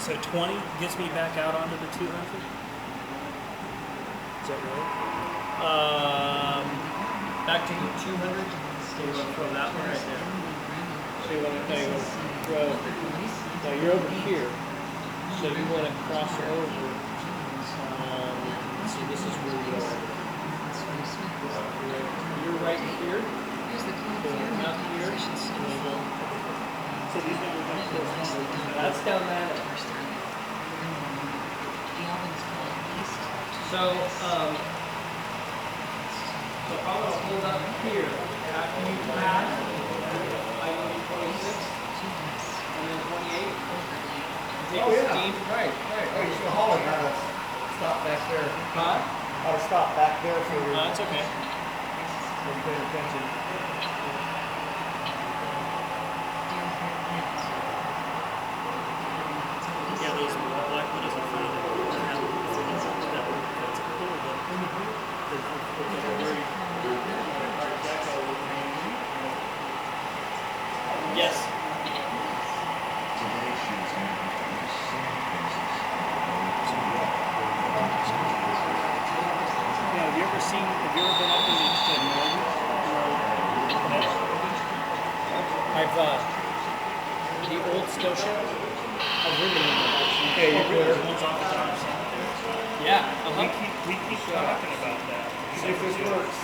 So 20 gets me back out onto the 200? Is that right? Back to the 200. So you want to throw that one right there. So you want to throw. Now you're over here. So you want to cross over. So this is where you are. You're right here. So not here. So these numbers that's down that end. So, so if I'm going to hold up here, after you pass, I go to 26, and then 28. Oh, yeah. Right, right. Oh, you should haul it. Gotta stop back there. Huh? Gotta stop back there for your. That's okay. For paying attention. Yeah, those black widows in front of them. That's cool, but Yes. Have you ever been up in the Northern? I've, the old Scotia, I've ridden in it. Okay, you're clear. One's off the top. Yeah. We keep talking about that. See if this works.